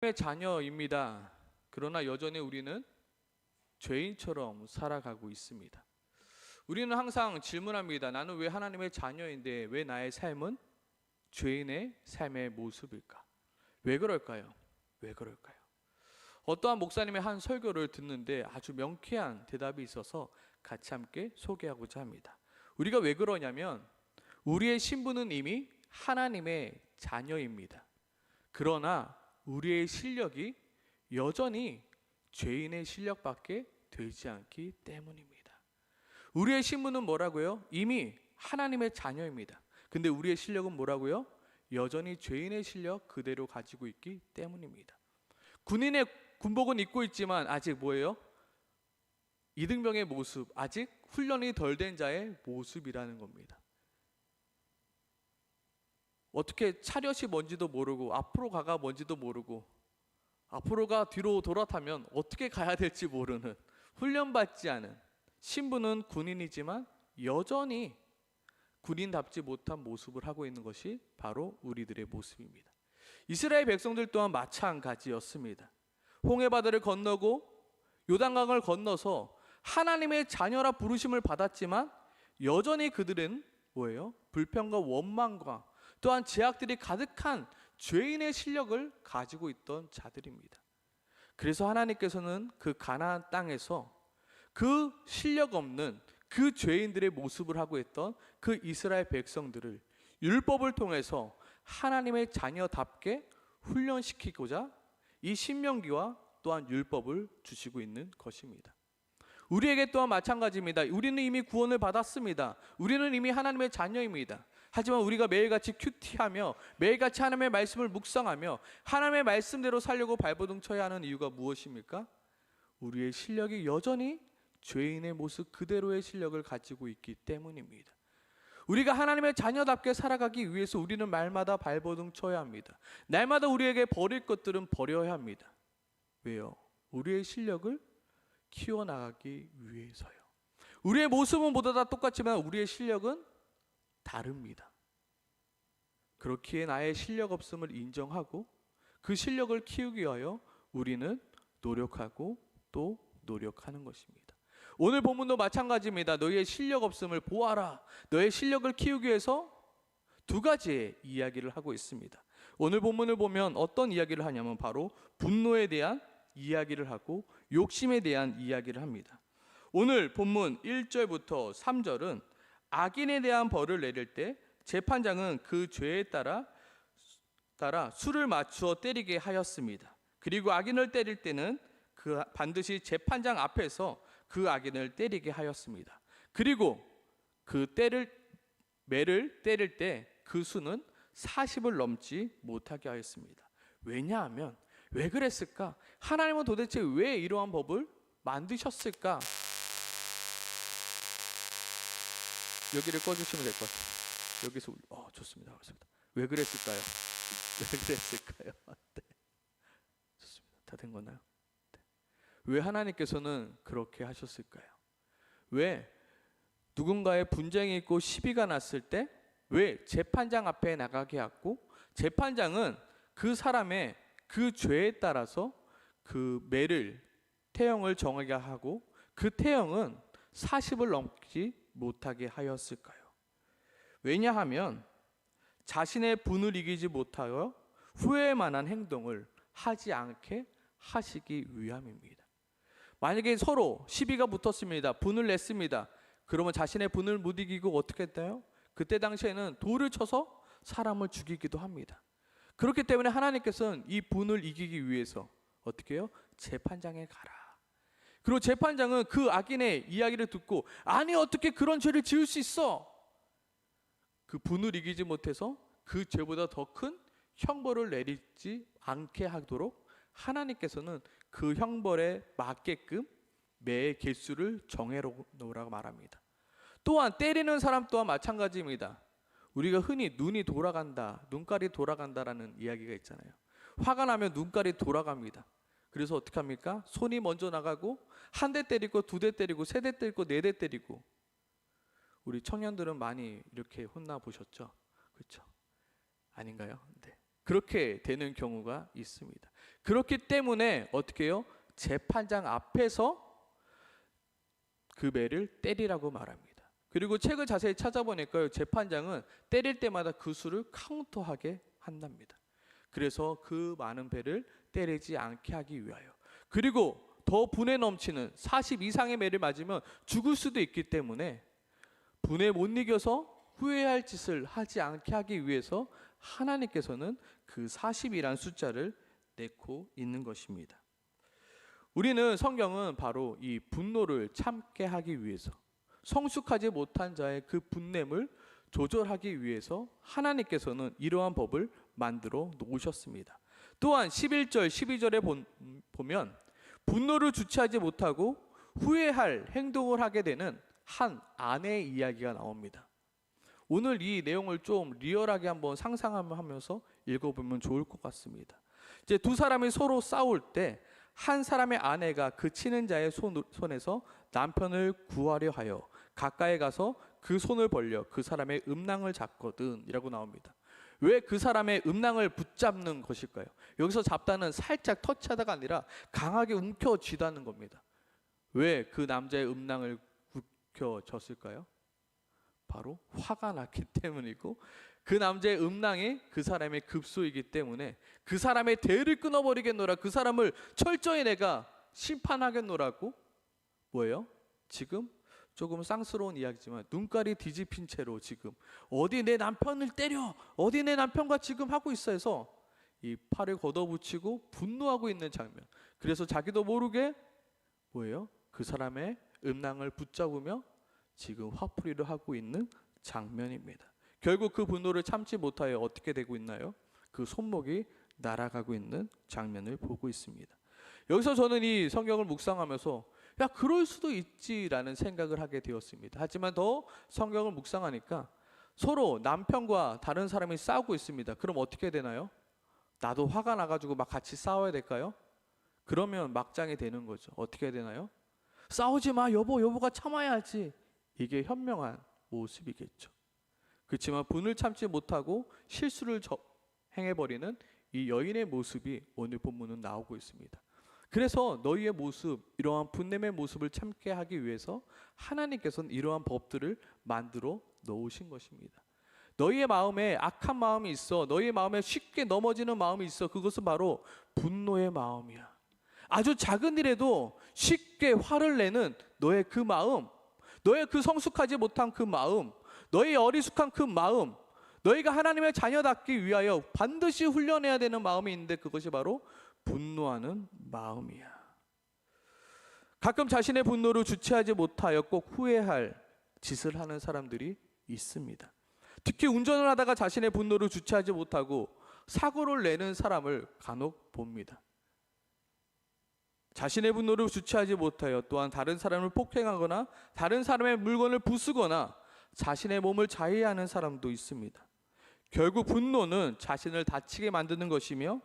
하나님의 자녀입니다. 그러나 여전히 우리는 죄인처럼 살아가고 있습니다. 우리는 항상 질문합니다. 나는 왜 하나님의 자녀인데 왜 나의 삶은 죄인의 삶의 모습일까? 왜 그럴까요? 왜 그럴까요? 어떠한 목사님의 한 설교를 듣는데 아주 명쾌한 대답이 있어서 같이 함께 소개하고자 합니다. 우리가 왜 그러냐면 우리의 신분은 이미 하나님의 자녀입니다. 그러나 우리의 실력이 여전히 죄인의 실력밖에 되지 않기 때문입니다. 우리의 신분은 뭐라고요? 이미 하나님의 자녀입니다. 근데 우리의 실력은 뭐라고요? 여전히 죄인의 실력 그대로 가지고 있기 때문입니다. 군인의 군복은 입고 있지만 아직 뭐예요? 이등병의 모습, 아직 훈련이 덜 된 자의 모습이라는 겁니다. 어떻게 차렷이 뭔지도 모르고 앞으로 가가 뭔지도 모르고 앞으로가 뒤로 돌아타면 어떻게 가야 될지 모르는 훈련받지 않은 신분은 군인이지만 여전히 군인답지 못한 모습을 하고 있는 것이 바로 우리들의 모습입니다. 이스라엘 백성들 또한 마찬가지였습니다. 홍해바다를 건너고 요단강을 건너서 하나님의 자녀라 부르심을 받았지만 여전히 그들은 뭐예요? 불평과 원망과 또한 제약들이 가득한 죄인의 실력을 가지고 있던 자들입니다. 그래서 하나님께서는 그 가나안 땅에서 그 실력 없는 그 죄인들의 모습을 하고 있던 그 이스라엘 백성들을 율법을 통해서 하나님의 자녀답게 훈련시키고자 이 신명기와 또한 율법을 주시고 있는 것입니다. 우리에게 또한 마찬가지입니다. 우리는 이미 구원을 받았습니다. 우리는 이미 하나님의 자녀입니다. 하지만 우리가 매일같이 큐티하며 매일같이 하나님의 말씀을 묵상하며 하나님의 말씀대로 살려고 발버둥 쳐야 하는 이유가 무엇입니까? 우리의 실력이 여전히 죄인의 모습 그대로의 실력을 가지고 있기 때문입니다. 우리가 하나님의 자녀답게 살아가기 위해서 우리는 말마다 발버둥 쳐야 합니다. 날마다 우리에게 버릴 것들은 버려야 합니다. 왜요? 우리의 실력을 키워나가기 위해서요. 우리의 모습은 모두 다 똑같지만 우리의 실력은 다릅니다. 그렇기에 나의 실력 없음을 인정하고 그 실력을 키우기 위하여 우리는 노력하고 또 노력하는 것입니다. 오늘 본문도 마찬가지입니다. 너희의 실력 없음을 보아라. 너의 실력을 키우기 위해서 두 가지의 이야기를 하고 있습니다. 오늘 본문을 보면 어떤 이야기를 하냐면 바로 분노에 대한 이야기를 하고 욕심에 대한 이야기를 합니다. 오늘 본문 1절부터 3절은 악인에 대한 벌을 내릴 때 재판장은 그 죄에 따라 수를 맞추어 때리게 하였습니다. 그리고 악인을 때릴 때는 반드시 재판장 앞에서 그 악인을 때리게 하였습니다. 그리고 그 매를 때릴 때 그 수는 40을 넘지 못하게 하였습니다. 왜냐하면 왜 그랬을까? 하나님은 도대체 왜 이러한 법을 만드셨을까? 여기를 꺼주시면 될 것 같아요. 여기서 좋습니다. 그렇습니다. 왜 그랬을까요? 왜 그랬을까요? 네. 좋습니다. 다 된 건가요? 네. 왜 하나님께서는 그렇게 하셨을까요? 왜 누군가의 분쟁이 있고 시비가 났을 때 왜 재판장 앞에 나가게 했고 재판장은 그 사람의 그 죄에 따라서 그 태형을 정하게 하고 그 태형은 40을 넘지 못하게 하였을까요? 왜냐하면 자신의 분을 이기지 못하여 후회할 만한 행동을 하지 않게 하시기 위함입니다. 만약에 서로 시비가 붙었습니다. 분을 냈습니다. 그러면 자신의 분을 못 이기고 어떻게 했나요? 그때 당시에는 돌을 쳐서 사람을 죽이기도 합니다. 그렇기 때문에 하나님께서는 이 분을 이기기 위해서 어떻게 해요? 재판장에 가라. 그리고 재판장은 그 악인의 이야기를 듣고 아니 어떻게 그런 죄를 지을 수 있어? 그 분을 이기지 못해서 그 죄보다 더 큰 형벌을 내리지 않게 하도록 하나님께서는 그 형벌에 맞게끔 매의 개수를 정해놓으라고 말합니다. 또한 때리는 사람 또한 마찬가지입니다. 우리가 흔히 눈이 돌아간다, 눈깔이 돌아간다라는 이야기가 있잖아요. 화가 나면 눈깔이 돌아갑니다. 그래서 어떻게 합니까? 손이 먼저 나가고 한 대 때리고 두 대 때리고 세 대 때리고 네 대 때리고. 우리 청년들은 많이 이렇게 혼나 보셨죠? 그렇죠? 아닌가요? 네. 그렇게 되는 경우가 있습니다. 그렇기 때문에 어떻게 해요? 재판장 앞에서 그 매를 때리라고 말합니다. 그리고 책을 자세히 찾아보니까요, 재판장은 때릴 때마다 그 수를 카운터하게 한답니다. 그래서 그 많은 배를 때리지 않게 하기 위하여. 그리고 더 분에 넘치는 40 이상의 매를 맞으면 죽을 수도 있기 때문에 분에 못 이겨서 후회할 짓을 하지 않게 하기 위해서 하나님께서는 그 40이란 숫자를 내고 있는 것입니다. 우리는 성경은 바로 이 분노를 참게 하기 위해서, 성숙하지 못한 자의 그 분냄을 조절하기 위해서 하나님께서는 이러한 법을 만들어 놓으셨습니다. 또한 11절 12절에 보면 분노를 주체하지 못하고 후회할 행동을 하게 되는 한 아내의 이야기가 나옵니다. 오늘 이 내용을 좀 리얼하게 한번 상상하면서 읽어보면 좋을 것 같습니다. 이제 두 사람이 서로 싸울 때 한 사람의 아내가 그 치는 자의 손에서 남편을 구하려 하여 가까이 가서 그 손을 벌려 그 사람의 음낭을 잡거든 이라고 나옵니다. 왜 그 사람의 음낭을 붙잡는 것일까요? 여기서 잡다는 살짝 터치하다가 아니라 강하게 움켜쥐다는 겁니다. 왜 그 남자의 음낭을 움켜쥐었을까요? 바로 화가 났기 때문이고, 그 남자의 음낭이 그 사람의 급소이기 때문에 그 사람의 대를 끊어버리겠노라, 그 사람을 철저히 내가 심판하겠노라고 뭐예요? 지금 조금 쌍스러운 이야기지만 눈깔이 뒤집힌 채로 지금 어디 내 남편을 때려, 어디 내 남편과 지금 하고 있어 해서 이 팔을 걷어붙이고 분노하고 있는 장면. 그래서 자기도 모르게 뭐예요? 그 사람의 음낭을 붙잡으며 지금 화풀이를 하고 있는 장면입니다. 결국 그 분노를 참지 못하여 어떻게 되고 있나요? 그 손목이 날아가고 있는 장면을 보고 있습니다. 여기서 저는 이 성경을 묵상하면서 야, 그럴 수도 있지라는 생각을 하게 되었습니다. 하지만 더 성경을 묵상하니까 서로 남편과 다른 사람이 싸우고 있습니다. 그럼 어떻게 되나요? 나도 화가 나가지고 막 같이 싸워야 될까요? 그러면 막장이 되는 거죠. 어떻게 되나요? 싸우지 마, 여보, 여보가 참아야지. 이게 현명한 모습이겠죠. 그렇지만 분을 참지 못하고 실수를 행해버리는 이 여인의 모습이 오늘 본문은 나오고 있습니다. 그래서 너희의 모습, 이러한 분냄의 모습을 참게 하기 위해서 하나님께서는 이러한 법들을 만들어 놓으신 것입니다. 너희의 마음에 악한 마음이 있어, 너희의 마음에 쉽게 넘어지는 마음이 있어. 그것은 바로 분노의 마음이야. 아주 작은 일에도 쉽게 화를 내는 너의 그 마음, 너의 그 성숙하지 못한 그 마음, 너의 어리숙한 그 마음, 너희가 하나님의 자녀답기 위하여 반드시 훈련해야 되는 마음이 있는데 그것이 바로 분노하는 마음이야. 가끔 자신의 분노를 주체하지 못하여 꼭 후회할 짓을 하는 사람들이 있습니다. 특히 운전을 하다가 자신의 분노를 주체하지 못하고 사고를 내는 사람을 간혹 봅니다. 자신의 분노를 주체하지 못하여 또한 다른 사람을 폭행하거나 다른 사람의 물건을 부수거나 자신의 몸을 자해하는 사람도 있습니다. 결국 분노는 자신을 다치게 만드는 것이며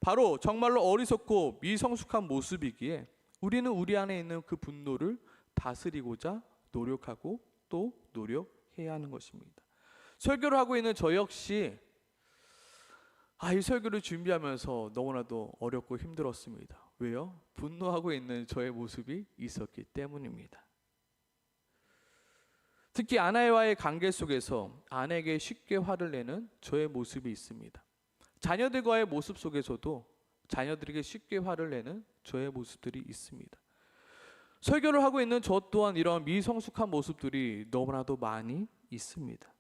바로 정말로 어리석고 미성숙한 모습이기에 우리는 우리 안에 있는 그 분노를 다스리고자 노력하고 또 노력해야 하는 것입니다. 설교를 하고 있는 저 역시 이 설교를 준비하면서 너무나도 어렵고 힘들었습니다. 왜요? 분노하고 있는 저의 모습이 있었기 때문입니다. 특히 아내와의 관계 속에서 아내에게 쉽게 화를 내는 저의 모습이 있습니다. 자녀들과의 모습 속에서도 자녀들에게 쉽게 화를 내는 저의 모습들이 있습니다. 설교를 하고 있는 저 또한 이런 미성숙한 모습들이 너무나도 많이 있습니다.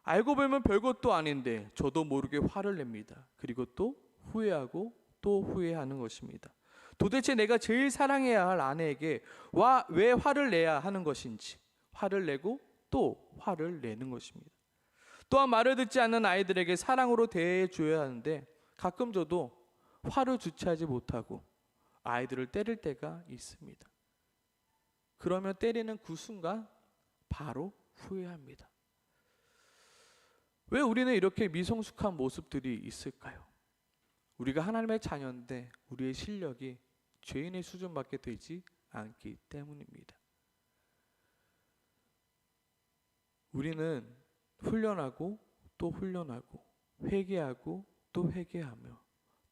알고 보면 별것도 아닌데 저도 모르게 화를 냅니다. 그리고 또 후회하고 또 후회하는 것입니다. 도대체 내가 제일 사랑해야 할 아내에게 왜 화를 내야 하는 것인지 화를 내고 또 화를 내는 것입니다. 또한 말을 듣지 않는 아이들에게 사랑으로 대해줘야 하는데 가끔 저도 화를 주체하지 못하고 아이들을 때릴 때가 있습니다. 그러면 때리는 그 순간 바로 후회합니다. 왜 우리는 이렇게 미성숙한 모습들이 있을까요? 우리가 하나님의 자녀인데 우리의 실력이 죄인의 수준밖에 되지 않기 때문입니다. 우리는 훈련하고 또 훈련하고 회개하고 또 회개하며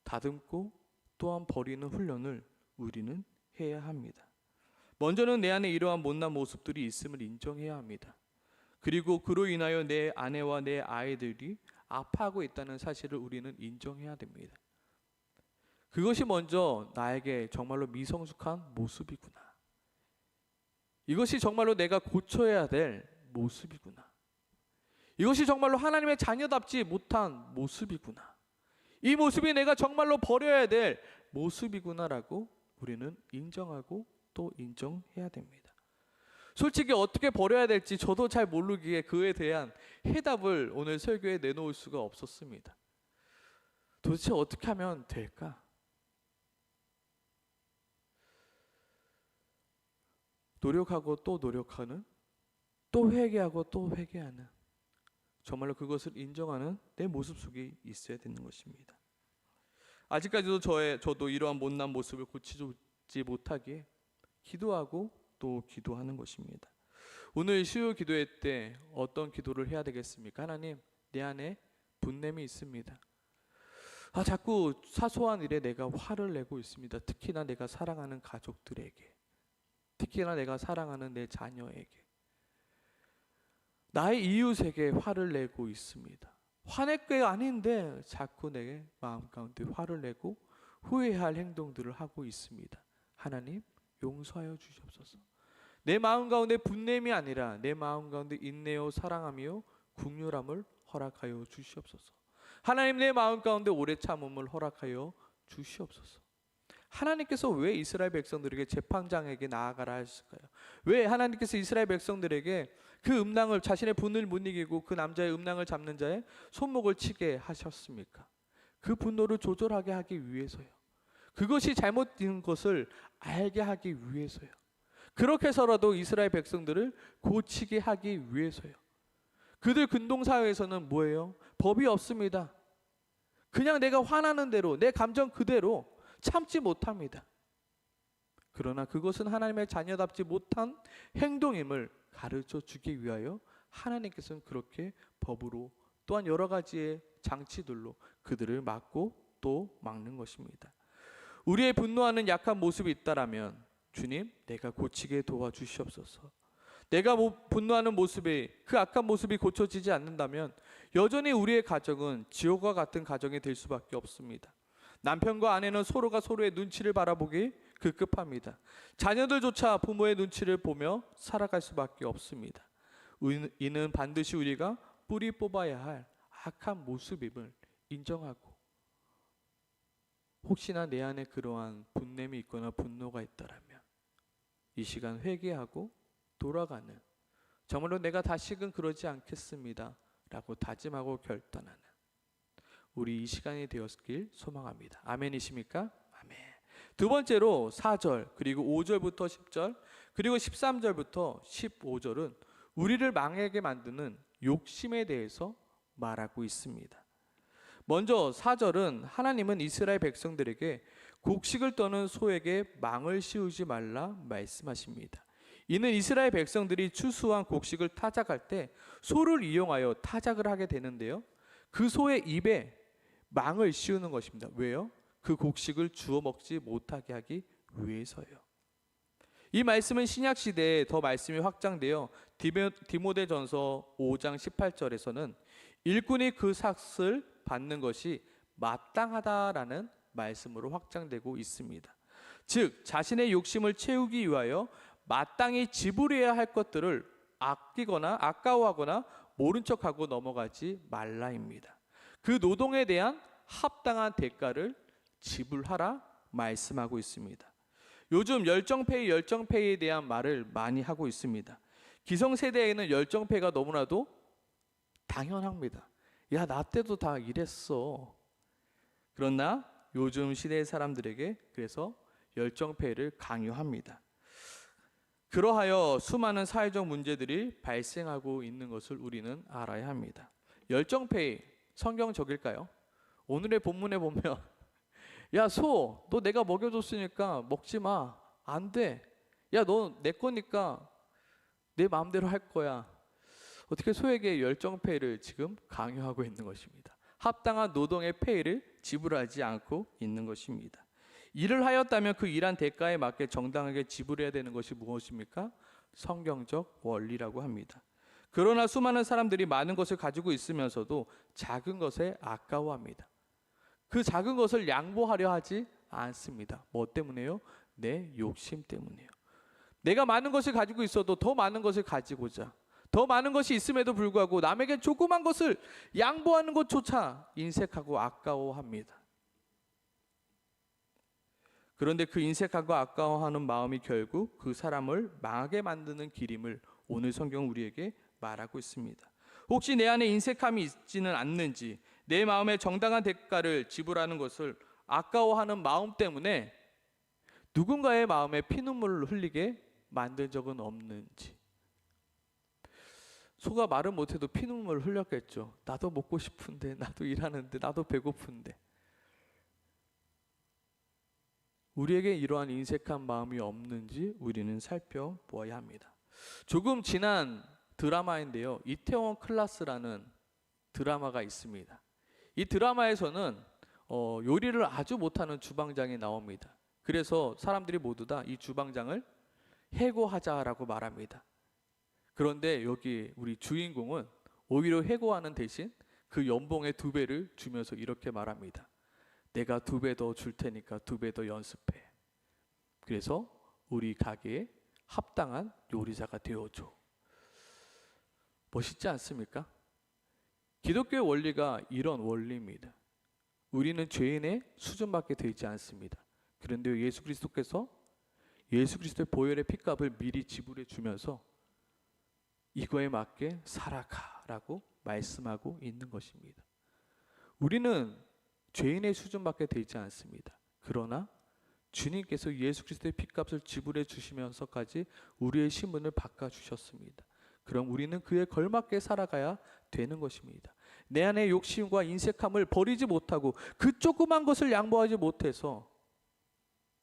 다듬고 또한 버리는 훈련을 우리는 해야 합니다. 먼저는 내 안에 이러한 못난 모습들이 있음을 인정해야 합니다. 그리고 그로 인하여 내 아내와 내 아이들이 아파하고 있다는 사실을 우리는 인정해야 됩니다. 그것이 먼저 나에게 정말로 미성숙한 모습이구나. 이것이 정말로 내가 고쳐야 될 모습이구나. 이것이 정말로 하나님의 자녀답지 못한 모습이구나. 이 모습이 내가 정말로 버려야 될 모습이구나라고 우리는 인정하고 또 인정해야 됩니다. 솔직히 어떻게 버려야 될지 저도 잘 모르기에 그에 대한 해답을 오늘 설교에 내놓을 수가 없었습니다. 도대체 어떻게 하면 될까? 노력하고 또 노력하는, 또 회개하고 또 회개하는, 정말로 그것을 인정하는 내 모습 속에 있어야 되는 것입니다. 아직까지도 저도 이러한 못난 모습을 고치지 못하기에 기도하고 또 기도하는 것입니다. 오늘 수요 기도회 때 어떤 기도를 해야 되겠습니까? 하나님, 내 안에 분냄이 있습니다. 자꾸 사소한 일에 내가 화를 내고 있습니다. 특히나 내가 사랑하는 가족들에게, 특히나 내가 사랑하는 내 자녀에게, 나의 이웃에게 화를 내고 있습니다. 화낼 게 아닌데 자꾸 내 마음 가운데 화를 내고 후회할 행동들을 하고 있습니다. 하나님, 용서하여 주시옵소서. 내 마음 가운데 분냄이 아니라 내 마음 가운데 인내요 사랑하며 긍휼함을 허락하여 주시옵소서. 하나님, 내 마음 가운데 오래 참음을 허락하여 주시옵소서. 하나님께서 왜 이스라엘 백성들에게 재판장에게 나아가라 하셨을까요? 왜 하나님께서 이스라엘 백성들에게 그 음낭을, 자신의 분을 못 이기고 그 남자의 음낭을 잡는 자의 손목을 치게 하셨습니까? 그 분노를 조절하게 하기 위해서요. 그것이 잘못된 것을 알게 하기 위해서요. 그렇게 해서라도 이스라엘 백성들을 고치게 하기 위해서요. 그들 근동사회에서는 뭐예요? 법이 없습니다. 그냥 내가 화나는 대로, 내 감정 그대로 참지 못합니다. 그러나 그것은 하나님의 자녀답지 못한 행동임을 가르쳐 주기 위하여 하나님께서는 그렇게 법으로 또한 여러 가지의 장치들로 그들을 막고 또 막는 것입니다. 우리의 분노하는 약한 모습이 있다라면 주님, 내가 고치게 도와주시옵소서. 내가 분노하는 모습이, 그 악한 모습이 고쳐지지 않는다면 여전히 우리의 가정은 지옥과 같은 가정이 될 수밖에 없습니다. 남편과 아내는 서로가 서로의 눈치를 바라보기 급급합니다. 자녀들조차 부모의 눈치를 보며 살아갈 수밖에 없습니다. 이는 반드시 우리가 뿌리 뽑아야 할 악한 모습임을 인정하고, 혹시나 내 안에 그러한 분냄이 있거나 분노가 있다라면 이 시간 회개하고 돌아가는, 정말로 내가 다시금 그러지 않겠습니다 라고 다짐하고 결단하는 우리 이 시간이 되었길 소망합니다. 아멘이십니까? 아멘. 두 번째로 4절 그리고 5절부터 10절 그리고 13절부터 15절은 우리를 망하게 만드는 욕심에 대해서 말하고 있습니다. 먼저 4절은 하나님은 이스라엘 백성들에게 곡식을 떠는 소에게 망을 씌우지 말라 말씀하십니다. 이는 이스라엘 백성들이 추수한 곡식을 타작할 때 소를 이용하여 타작을 하게 되는데요, 그 소의 입에 망을 씌우는 것입니다. 왜요? 그 곡식을 주워 먹지 못하게 하기 위해서요. 이 말씀은 신약 시대에 더 말씀이 확장되어 디모데전서 5장 18절에서는 일꾼이 그 삭을 받는 것이 마땅하다라는 말씀으로 확장되고 있습니다. 즉 자신의 욕심을 채우기 위하여 마땅히 지불해야 할 것들을 아끼거나 아까워하거나 모른 척하고 넘어가지 말라입니다. 그 노동에 대한 합당한 대가를 지불하라 말씀하고 있습니다. 요즘 열정페이에 대한 말을 많이 하고 있습니다. 기성세대에는 열정페이가 너무나도 당연합니다. 야, 나 때도 다 이랬어. 그러나 요즘 시대의 사람들에게 그래서 열정페이를 강요합니다. 그러하여 수많은 사회적 문제들이 발생하고 있는 것을 우리는 알아야 합니다. 열정페이 성경적일까요? 오늘의 본문에 보면 야, 소, 너 내가 먹여줬으니까 먹지 마. 안 돼. 야, 너 내 거니까 내 마음대로 할 거야. 어떻게 소에게 열정페이를 지금 강요하고 있는 것입니다. 합당한 노동의 페이를 지불하지 않고 있는 것입니다. 일을 하였다면 그 일한 대가에 맞게 정당하게 지불해야 되는 것이 무엇입니까? 성경적 원리라고 합니다. 그러나 수많은 사람들이 많은 것을 가지고 있으면서도 작은 것에 아까워합니다. 그 작은 것을 양보하려 하지 않습니다. 뭐 때문에요? 내 욕심 때문에요. 내가 많은 것을 가지고 있어도 더 많은 것을 가지고자, 더 많은 것이 있음에도 불구하고 남에게 조그만 것을 양보하는 것조차 인색하고 아까워합니다. 그런데 그 인색하고 아까워하는 마음이 결국 그 사람을 망하게 만드는 길임을 오늘 성경은 우리에게 말하고 있습니다. 혹시 내 안에 인색함이 있지는 않는지, 내 마음에 정당한 대가를 지불하는 것을 아까워하는 마음 때문에 누군가의 마음에 피눈물을 흘리게 만든 적은 없는지. 소가 말은 못해도 피눈물을 흘렸겠죠. 나도 먹고 싶은데, 나도 일하는데, 나도 배고픈데. 우리에게 이러한 인색한 마음이 없는지 우리는 살펴보아야 합니다. 조금 지난 드라마인데요, 이태원 클라스라는 드라마가 있습니다. 이 드라마에서는 요리를 아주 못하는 주방장이 나옵니다. 그래서 사람들이 모두 다 이 주방장을 해고하자라고 말합니다. 그런데 여기 우리 주인공은 오히려 해고하는 대신 그 연봉의 2배를 주면서 이렇게 말합니다. 내가 2배 더 줄 테니까 2배 더 연습해. 그래서 우리 가게에 합당한 요리사가 되어줘. 멋있지 않습니까? 기독교의 원리가 이런 원리입니다. 우리는 죄인의 수준밖에 되지 않습니다. 그런데 예수 그리스도께서 예수 그리스도의 보혈의 핏값을 미리 지불해 주면서 이거에 맞게 살아가라고 말씀하고 있는 것입니다. 우리는 죄인의 수준밖에 되지 않습니다. 그러나 주님께서 예수 그리스도의 핏값을 지불해 주시면서까지 우리의 신분을 바꿔주셨습니다. 그럼 우리는 그에 걸맞게 살아가야 되는 것입니다. 내 안의 욕심과 인색함을 버리지 못하고 그 조그만 것을 양보하지 못해서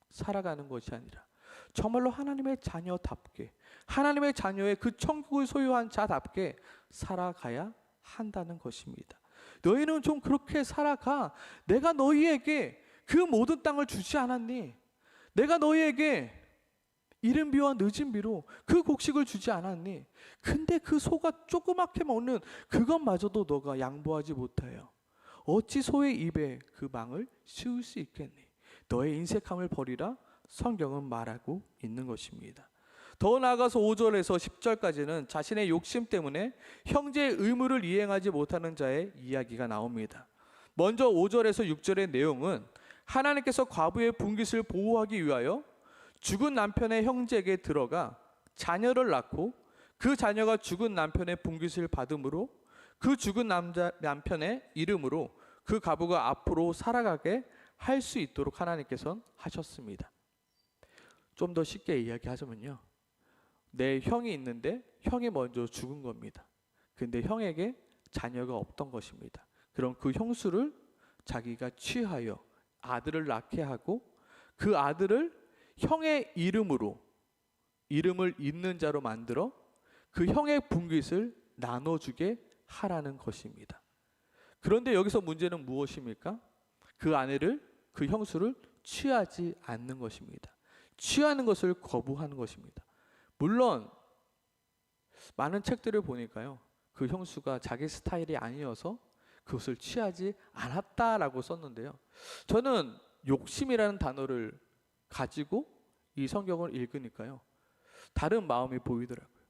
살아가는 것이 아니라 정말로 하나님의 자녀답게, 하나님의 자녀의 그 천국을 소유한 자답게 살아가야 한다는 것입니다. 너희는 좀 그렇게 살아가. 내가 너희에게 그 모든 땅을 주지 않았니? 내가 너희에게 이른 비와 늦은 비로 그 곡식을 주지 않았니? 근데 그 소가 조그맣게 먹는 그것마저도 너가 양보하지 못하여 어찌 소의 입에 그 망을 씌울 수 있겠니? 너의 인색함을 버리라 성경은 말하고 있는 것입니다. 더 나아가서 5절에서 10절까지는 자신의 욕심 때문에 형제의 의무를 이행하지 못하는 자의 이야기가 나옵니다. 먼저 5절에서 6절의 내용은 하나님께서 과부의 분깃을 보호하기 위하여 죽은 남편의 형제에게 들어가 자녀를 낳고 그 자녀가 죽은 남편의 분깃을 받음으로 그 죽은 남편의 이름으로 그 과부가 앞으로 살아가게 할 수 있도록 하나님께서는 하셨습니다. 좀 더 쉽게 이야기하자면요, 내 형이 있는데 형이 먼저 죽은 겁니다. 근데 형에게 자녀가 없던 것입니다. 그럼 그 형수를 자기가 취하여 아들을 낳게 하고 그 아들을 형의 이름으로, 이름을 잇는 자로 만들어 그 형의 분깃을 나눠주게 하라는 것입니다. 그런데 여기서 문제는 무엇입니까? 그 아내를, 그 형수를 취하지 않는 것입니다. 취하는 것을 거부하는 것입니다. 물론 많은 책들을 보니까요, 그 형수가 자기 스타일이 아니어서 그것을 취하지 않았다라고 썼는데요, 저는 욕심이라는 단어를 가지고 이 성경을 읽으니까요, 다른 마음이 보이더라고요.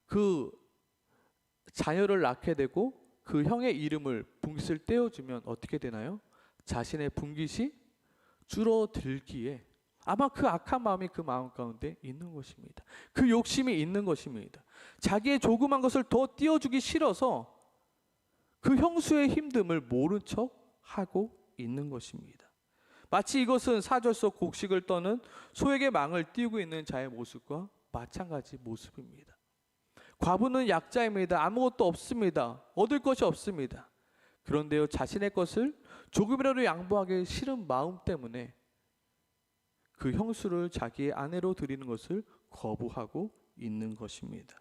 그 자녀를 낳게 되고 그 형의 이름을 분깃을 떼어주면 어떻게 되나요? 자신의 분깃이 줄어들기에 아마 그 악한 마음이 그 마음 가운데 있는 것입니다. 그 욕심이 있는 것입니다. 자기의 조그만 것을 더 띄워주기 싫어서 그 형수의 힘듦을 모른 척 하고 있는 것입니다. 마치 이것은 사절 속 곡식을 떠는 소에게 망을 띄우고 있는 자의 모습과 마찬가지 모습입니다. 과부는 약자입니다. 아무것도 없습니다. 얻을 것이 없습니다. 그런데요, 자신의 것을 조금이라도 양보하기 싫은 마음 때문에 그 형수를 자기의 아내로 드리는 것을 거부하고 있는 것입니다.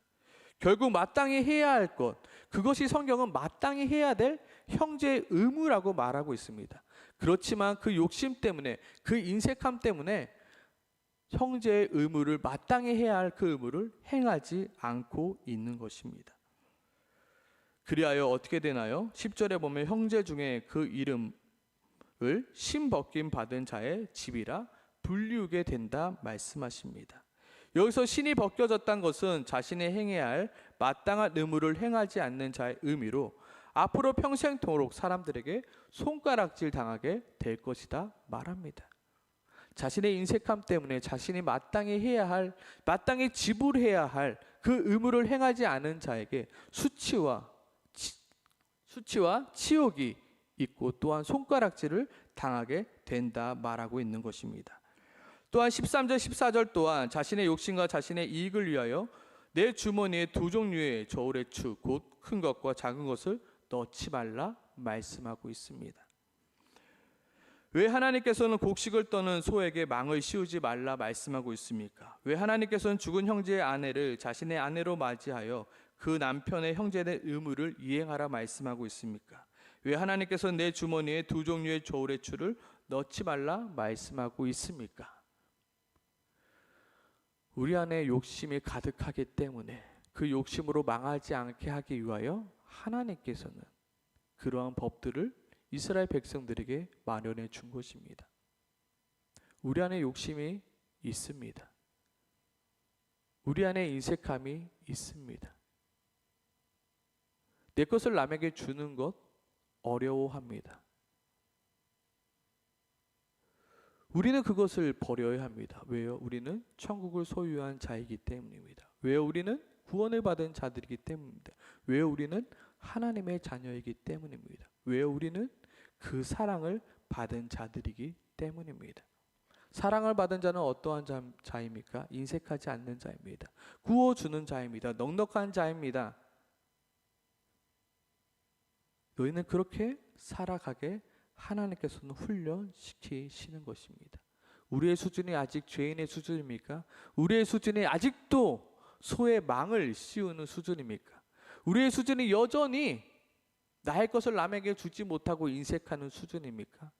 결국 마땅히 해야 할 것, 그것이 성경은 마땅히 해야 될 형제의 의무라고 말하고 있습니다. 그렇지만 그 욕심 때문에, 그 인색함 때문에 형제의 의무를, 마땅히 해야 할 그 의무를 행하지 않고 있는 것입니다. 그리하여 어떻게 되나요? 10절에 보면 형제 중에 그 이름을 신벗김 받은 자의 집이라 불리우게 된다 말씀하십니다. 여기서 신이 벗겨졌다는 것은 자신이 행해야 할 마땅한 의무를 행하지 않는 자의 의미로 앞으로 평생토록 사람들에게 손가락질 당하게 될 것이다 말합니다. 자신의 인색함 때문에 자신이 마땅히 해야 할, 마땅히 지불해야 할 그 의무를 행하지 않은 자에게 수치와 치욕이 있고 또한 손가락질을 당하게 된다 말하고 있는 것입니다. 또한 13절 14절 또한 자신의 욕심과 자신의 이익을 위하여 내 주머니에 두 종류의 저울의 추 곧 큰 것과 작은 것을 넣지 말라 말씀하고 있습니다. 왜 하나님께서는 곡식을 떠는 소에게 망을 씌우지 말라 말씀하고 있습니까? 왜 하나님께서는 죽은 형제의 아내를 자신의 아내로 맞이하여 그 남편의 형제의 의무를 이행하라 말씀하고 있습니까? 왜 하나님께서는 내 주머니에 두 종류의 저울의 추를 넣지 말라 말씀하고 있습니까? 우리 안에 욕심이 가득하기 때문에 그 욕심으로 망하지 않게 하기 위하여 하나님께서는 그러한 법들을 이스라엘 백성들에게 마련해 준 것입니다. 우리 안에 욕심이 있습니다. 우리 안에 인색함이 있습니다. 내 것을 남에게 주는 것 어려워합니다. 우리는 그것을 버려야 합니다. 왜요? 우리는 천국을 소유한 자이기 때문입니다. 왜요? 우리는 구원을 받은 자들이기 때문입니다. 왜요? 우리는 하나님의 자녀이기 때문입니다. 왜요? 우리는 그 사랑을 받은 자들이기 때문입니다. 사랑을 받은 자는 어떠한 자입니까? 인색하지 않는 자입니다. 구워주는 자입니다. 넉넉한 자입니다. 너희는 그렇게 살아가게 하나님께서는 훈련시키시는 것입니다. 우리의 수준이 아직 죄인의 수준입니까? 우리의 수준이 아직도 소의 망을 씌우는 수준입니까? 우리의 수준이 여전히 나의 것을 남에게 주지 못하고 인색하는 수준입니까?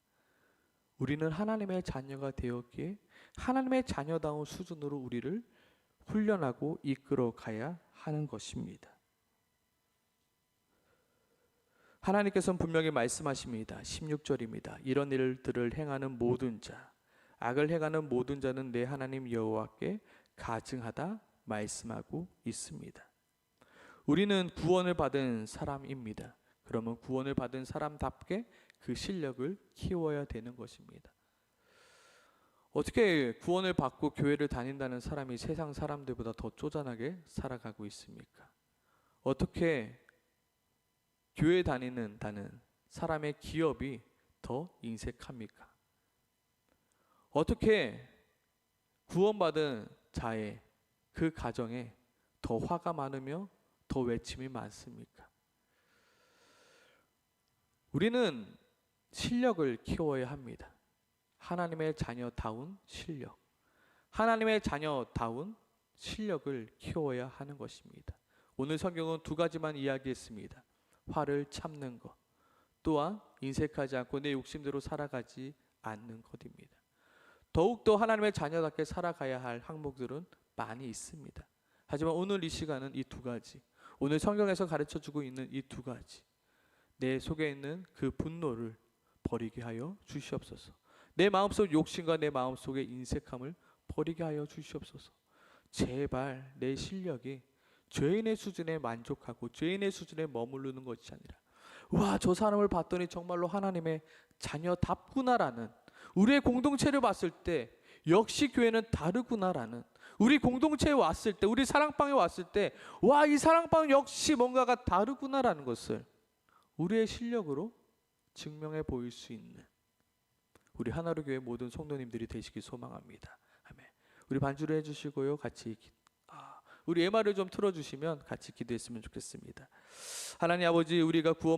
우리는 하나님의 자녀가 되었기에 하나님의 자녀다운 수준으로 우리를 훈련하고 이끌어 가야 하는 것입니다. 하나님께서는 분명히 말씀하십니다. 16절입니다. 이런 일들을 행하는 모든 자, 악을 행하는 모든 자는 내 하나님 여호와께 가증하다 말씀하고 있습니다. 우리는 구원을 받은 사람입니다. 그러면 구원을 받은 사람답게 그 실력을 키워야 되는 것입니다. 어떻게 구원을 받고 교회를 다닌다는 사람이 세상 사람들보다 더 쪼잔하게 살아가고 있습니까? 어떻게 교회 다니는다는 사람의 기업이 더 인색합니까? 어떻게 구원받은 자의 그 가정에 더 화가 많으며 더 외침이 많습니까? 우리는 실력을 키워야 합니다. 하나님의 자녀다운 실력, 하나님의 자녀다운 실력을 키워야 하는 것입니다. 오늘 성경은 두 가지만 이야기했습니다. 화를 참는 것, 또한 인색하지 않고 내 욕심대로 살아가지 않는 것입니다. 더욱더 하나님의 자녀답게 살아가야 할 항목들은 많이 있습니다. 하지만 오늘 이 시간은 이 두 가지, 오늘 성경에서 가르쳐주고 있는 이 두 가지, 내 속에 있는 그 분노를 버리게 하여 주시옵소서. 내 마음속 욕심과 내 마음속의 인색함을 버리게 하여 주시옵소서. 제발 내 실력이 죄인의 수준에 만족하고 죄인의 수준에 머무르는 것이 아니라, 와, 저 사람을 봤더니 정말로 하나님의 자녀답구나라는, 우리의 공동체를 봤을 때 역시 교회는 다르구나라는, 우리 공동체에 왔을 때, 우리 사랑방에 왔을 때, 와, 이 사랑방 역시 뭔가가 다르구나라는 것을 우리의 실력으로 증명해 보일 수 있는 우리 하나로 교회 모든 성도님들이 되시길 소망합니다. 아멘. 우리 반주를 해주시고요, 같이 우리 MR을 좀 틀어주시면 같이 기도했으면 좋겠습니다. 하나님 아버지, 우리가 구원